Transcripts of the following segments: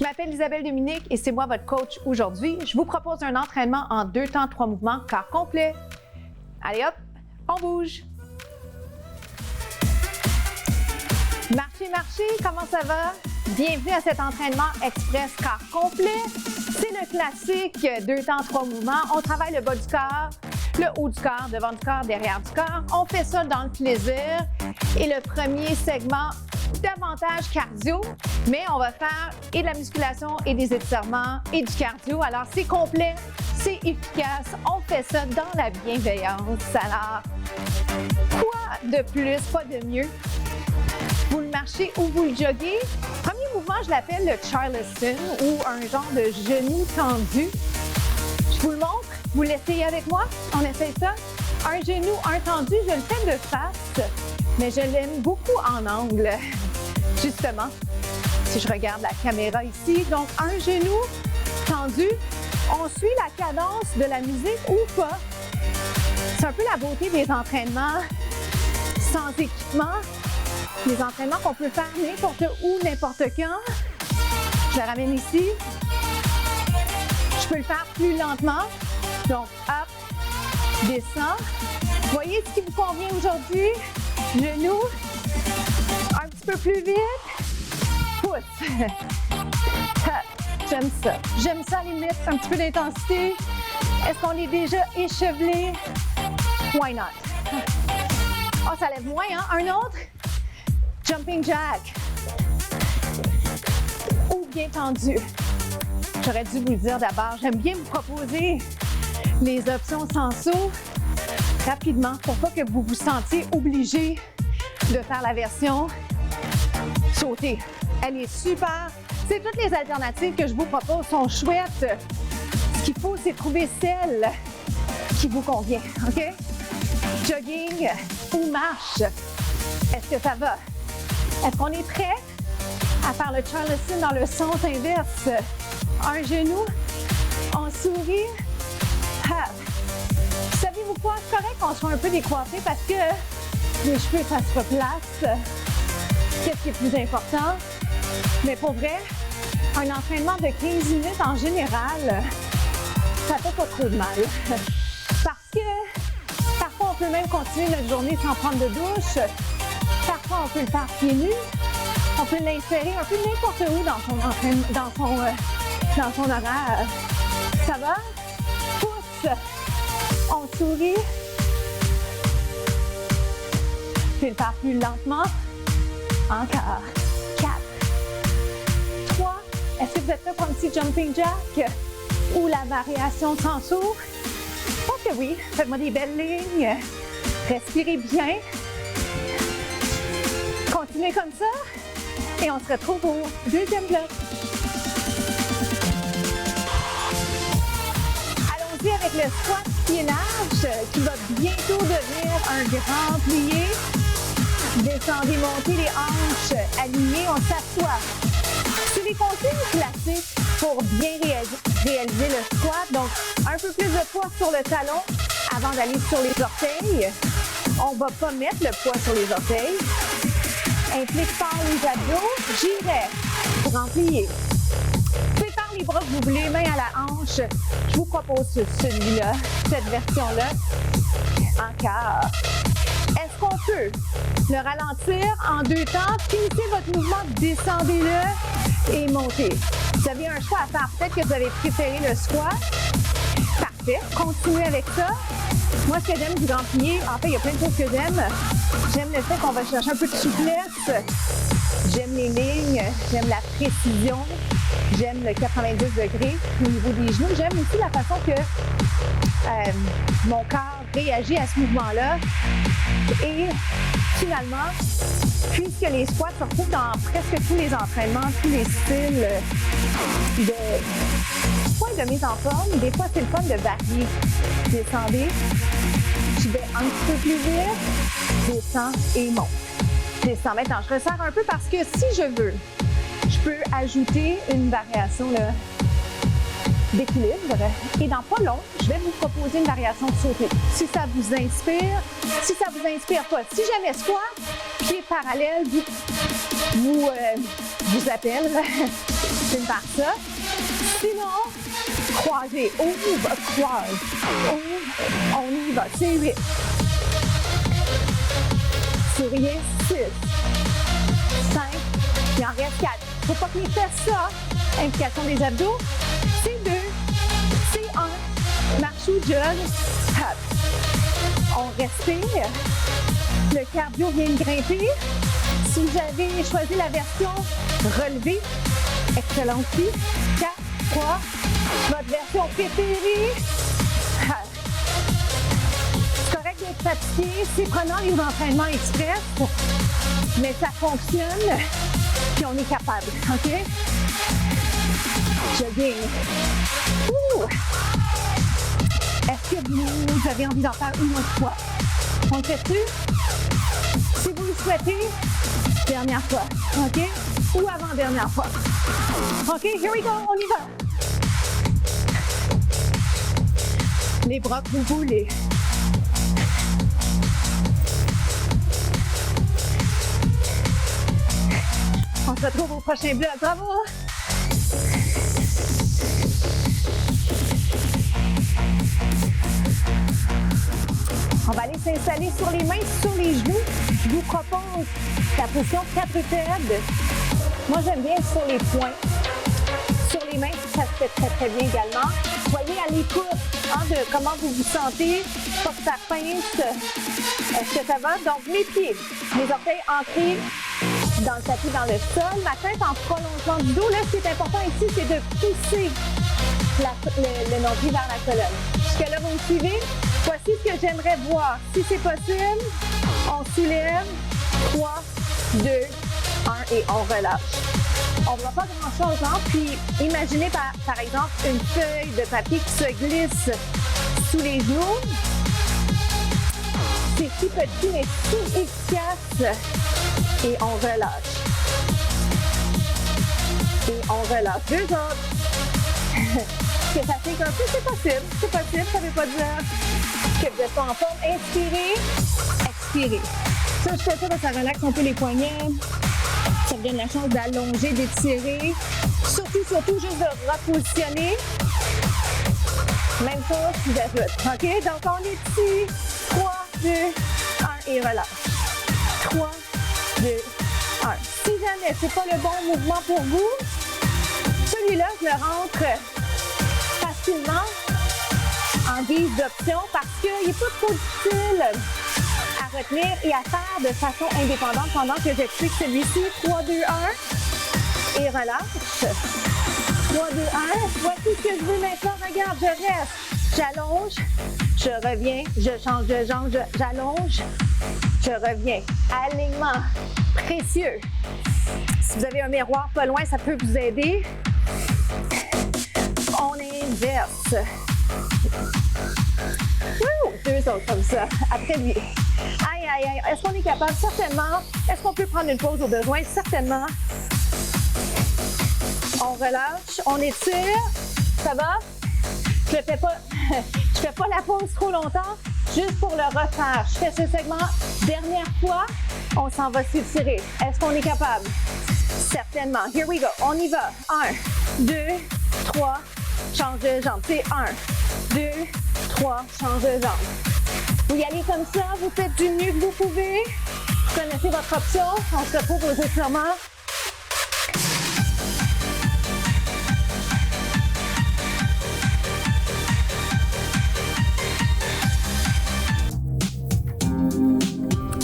Je m'appelle Isabelle Dominique et c'est moi votre coach aujourd'hui. Je vous propose un entraînement en 2 temps, 3 mouvements, corps complet. Allez hop, on bouge. Marchez, comment ça va? Bienvenue à cet entraînement express corps complet. C'est le classique 2 temps, 3 mouvements. On travaille le bas du corps, le haut du corps, devant du corps, derrière du corps. On fait ça dans le plaisir. Et le premier segment, davantage cardio, mais on va faire et de la musculation et des étirements et du cardio. Alors, c'est complet, c'est efficace. On fait ça dans la bienveillance. Alors, quoi de plus, pas de mieux? Vous le marchez ou vous le joguez. Premier mouvement, je l'appelle le Charleston ou un genre de genou tendu. Je vous le montre. Vous l'essayez avec moi? On essaye ça. Un genou, un tendu, je le fais de face, mais je l'aime beaucoup en angle. Justement, si je regarde la caméra ici, donc un genou tendu, on suit la cadence de la musique ou pas. C'est un peu la beauté des entraînements sans équipement, des entraînements qu'on peut faire n'importe où, n'importe quand. Je la ramène ici. Je peux le faire plus lentement. Donc, hop, descend. Voyez ce qui vous convient aujourd'hui. Genou. Un petit peu plus vite. Pouce. J'aime ça. J'aime ça, les limite, un petit peu d'intensité. Est-ce qu'on est déjà échevelé? Why not? Oh, ça lève moins, hein? Un autre. Jumping jack. Ou bien tendu. J'aurais dû vous le dire d'abord. J'aime bien vous proposer les options sans saut rapidement pour pas que vous vous sentiez obligé de faire la version sauter. Elle est super. C'est toutes les alternatives que je vous propose sont chouettes. Ce qu'il faut, c'est trouver celle qui vous convient, OK? Jogging ou marche. Est-ce que ça va? Est-ce qu'on est prêt à faire le Charleston dans le sens inverse? Un genou, on sourit. Savez-vous quoi? C'est correct qu'on soit un peu décoiffé parce que les cheveux, ça se replace. Qu'est-ce qui est plus important? Mais pour vrai, un entraînement de 15 minutes en général, ça fait pas trop de mal. Parce que parfois, on peut même continuer notre journée sans prendre de douche. Parfois, on peut le faire pieds nus. On peut l'insérer un peu n'importe où dans son horaire. Ça va? Pouce. On sourit. Puis le faire plus lentement. Encore. 4. 3. Est-ce que vous êtes prêts pour un petit jumping jack? Ou la variation sans saut? Je pense que oui. Faites-moi des belles lignes. Respirez bien. Continuez comme ça. Et on se retrouve au deuxième bloc. Allons-y avec le squat pied large qui va bientôt devenir un grand plié. Descendez, montez les hanches alignées, on s'assoit. C'est les consignes classiques pour bien réaliser le squat. Donc, un peu plus de poids sur le talon avant d'aller sur les orteils. On ne va pas mettre le poids sur les orteils. Implique fort les abdos. J'irai. Grand plié. Vous pouvez faire les bras que vous voulez, main à la hanche. Je vous propose celui-là, cette version-là. Encore. Est-ce qu'on peut le ralentir en 2 temps? Finissez votre mouvement, descendez-le et montez. Vous avez un choix à faire. Peut-être que vous avez préféré le squat. Parfait. Continuez avec ça. Moi, ce que j'aime du grand plié, en fait, il y a plein de choses que j'aime. J'aime le fait qu'on va chercher un peu de souplesse. J'aime les lignes. J'aime la précision. J'aime le 90 degrés au niveau des genoux. J'aime aussi la façon que mon corps réagit à ce mouvement-là. Et finalement, puisque les squats se retrouvent dans presque tous les entraînements, tous les styles de mise en forme, des fois c'est le fun de varier. Descendez, je vais un petit peu plus vite, descends et monte. Descends. Maintenant, je resserre un peu parce que si je veux, je peux ajouter une variation là, d'équilibre. Et dans pas long, je vais vous proposer une variation de sauté. Si ça vous inspire, si ça vous inspire pas, si jamais squat, pied parallèle vous appelle, c'est une part ça. Sinon, croisez, ouvre, croise, ouvre, on y va, c'est 8. Souriez, 6, 5, il en reste 4. Faut pas que les fesses sortent. Implication des abdos, c'est 2, c'est 1. Marche ou jog, hop. On respire. Le cardio vient de grimper. Si vous avez choisi la version relevée, excellent aussi. 4, 3, votre version préférée. C'est correct d'être fatigué, c'est prenant les entraînements express, mais ça fonctionne, puis on est capable, OK? Jogging. Est-ce que vous avez envie d'en faire une autre fois? On le fait-tu? Si vous le souhaitez, dernière fois, OK? Ou avant-dernière fois. OK, here we go, on y va. Les bras que vous voulez. On se retrouve au prochain bloc. Bravo! On va aller s'installer sur les mains, sur les genoux. Je vous propose la position quadrupède. Moi, j'aime bien sur les poings. Sur les mains, ça se fait très, très bien également. Soyez à l'écoute de comment vous vous sentez. Pas que ça pince. Est-ce que ça va? Donc, mes pieds, les orteils ancrés dans le tapis, dans le sol. Ma tête en prolongement du dos. Là, ce qui est important ici, c'est de pousser le nombril vers la colonne. Jusque-là, vous me suivez? Voici ce que j'aimerais voir. Si c'est possible, on soulève. 3, 2, 1 et on relâche. On ne voit pas grand-chose, hein? Puis imaginez par exemple une feuille de papier qui se glisse sous les genoux. C'est si petit mais si efficace. Et on relâche. Et on relâche. 2 autres. C'est facile comme ça, c'est possible. C'est possible, ça ne veut pas dire que vous n'êtes pas en forme. Inspirez, expirez. Ça, je fais ça, ça relaxe un peu les poignets. Ça vous donne la chance d'allonger, d'étirer. Surtout, juste de repositionner. Même chose, je vous ajoute. OK? Donc, on est ici. 3, 2, 1 et relâche. 3, 2, 1. Si jamais ce n'est pas le bon mouvement pour vous, celui-là, je le rentre facilement en guise d'option parce qu'il n'est pas trop difficile à retenir et à faire de façon indépendante pendant que j'explique celui-ci. 3, 2, 1 et relâche. 3, 2, 1. Voici ce que je veux maintenant. Regarde, je reste. J'allonge. Je reviens. Je change de jambe. J'allonge. Je reviens. Alignement précieux. Si vous avez un miroir pas loin, ça peut vous aider. On inverse. Wouh! 2 autres comme ça. Après lui. Aïe, aïe, aïe. Est-ce qu'on est capable? Certainement. Est-ce qu'on peut prendre une pause au besoin? Certainement. On relâche. On étire. Ça va? Je fais pas la pause trop longtemps. Juste pour le refaire. Je fais ce segment. Dernière fois. On s'en va s'étirer. Est-ce qu'on est capable? Certainement. Here we go. On y va. 1, 2, 3. Change de jambe. C'est 1, 2, 3. Change de jambe. Vous y allez comme ça. Vous faites du mieux que vous pouvez. Vous connaissez votre option. On se retrouve aux étirements.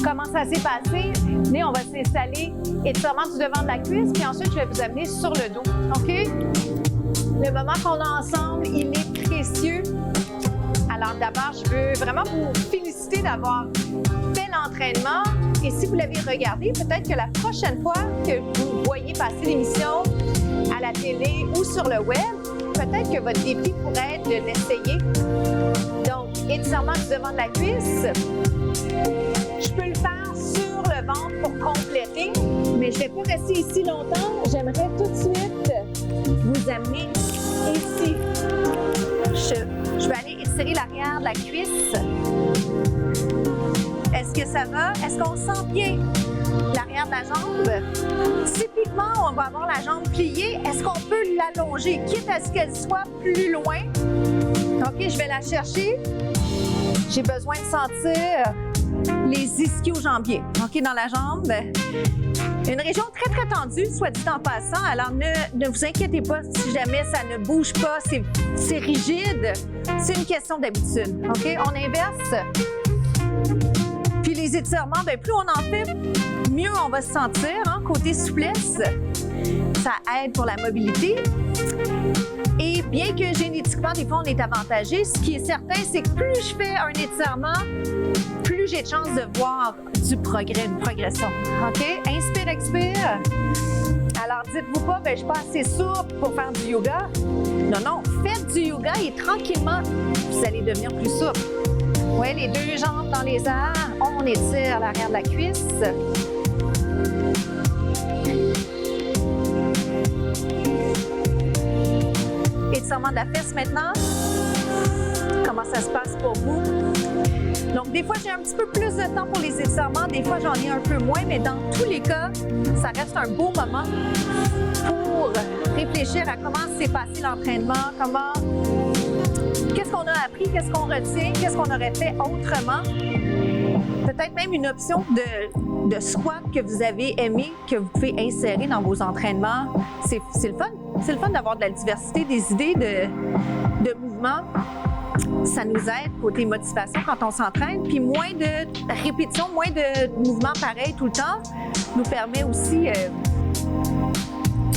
Comment ça s'est passé? Mais on va s'installer étirement du devant de la cuisse, puis ensuite, je vais vous amener sur le dos. OK? Le moment qu'on a ensemble, il est précieux. Alors d'abord, je veux vraiment vous féliciter d'avoir fait l'entraînement. Et si vous l'avez regardé, peut-être que la prochaine fois que vous voyez passer l'émission à la télé ou sur le web, peut-être que votre défi pourrait être de l'essayer. Donc, étirement du devant de la cuisse. Je peux le faire sur le ventre pour compléter, mais je ne vais pas rester ici longtemps. J'aimerais tout de suite vous amener Ici, je vais aller étirer l'arrière de la cuisse. Est-ce que ça va? Est-ce qu'on sent bien l'arrière de la jambe? Typiquement, on va avoir la jambe pliée. Est-ce qu'on peut l'allonger, quitte à ce qu'elle soit plus loin? OK, je vais la chercher. J'ai besoin de sentir les ischio-jambiers, OK, dans la jambe. Une région très, très tendue, soit dit en passant. Alors, ne vous inquiétez pas si jamais ça ne bouge pas, c'est rigide. C'est une question d'habitude, OK? On inverse. Puis les étirements, bien, plus on en fait, mieux on va se sentir, hein? Côté souplesse, ça aide pour la mobilité. Et bien que génétiquement, des fois, on est avantagé, ce qui est certain, c'est que plus je fais un étirement, plus j'ai de chance de voir du progrès, une progression. OK? Inspire, expire. Alors, dites-vous pas, ben, je suis pas assez souple pour faire du yoga. Non, non, faites du yoga et tranquillement, vous allez devenir plus souple. Oui, les deux jambes dans les airs, on étire l'arrière de la cuisse. Étirement de la fesse maintenant. Comment ça se passe pour vous? Donc, des fois, j'ai un petit peu plus de temps pour les étirements, des fois, j'en ai un peu moins, mais dans tous les cas, ça reste un beau moment pour réfléchir à comment s'est passé l'entraînement, qu'est-ce qu'on a appris, qu'est-ce qu'on retient, qu'est-ce qu'on aurait fait autrement. Peut-être même une option de squat que vous avez aimé, que vous pouvez insérer dans vos entraînements. C'est le fun. C'est le fun d'avoir de la diversité des idées de mouvements. Ça nous aide côté motivation quand on s'entraîne. Puis moins de répétitions, moins de mouvements pareils tout le temps nous permet aussi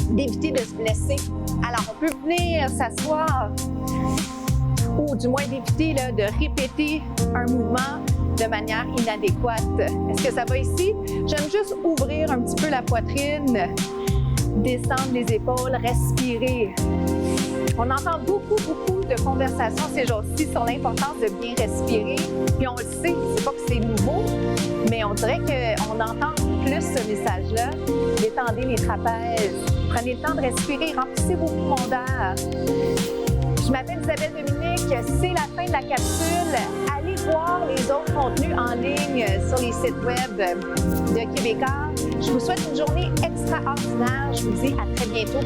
d'éviter de se blesser. Alors, on peut venir s'asseoir ou du moins d'éviter de répéter un mouvement de manière inadéquate. Est-ce que ça va ici? J'aime juste ouvrir un petit peu la poitrine, descendre les épaules, respirer. On entend beaucoup de conversations ces jours-ci sur l'importance de bien respirer. Puis on le sait, c'est pas que c'est nouveau, mais on dirait qu'on entend plus ce message-là. Détendez les trapèzes, prenez le temps de respirer, remplissez vos poumons d'air. Je m'appelle Isabelle Dominique, c'est la fin de la capsule. Allez voir les autres contenus en ligne sur les sites web de Québécois. Je vous souhaite une journée extraordinaire. Je vous dis à très bientôt.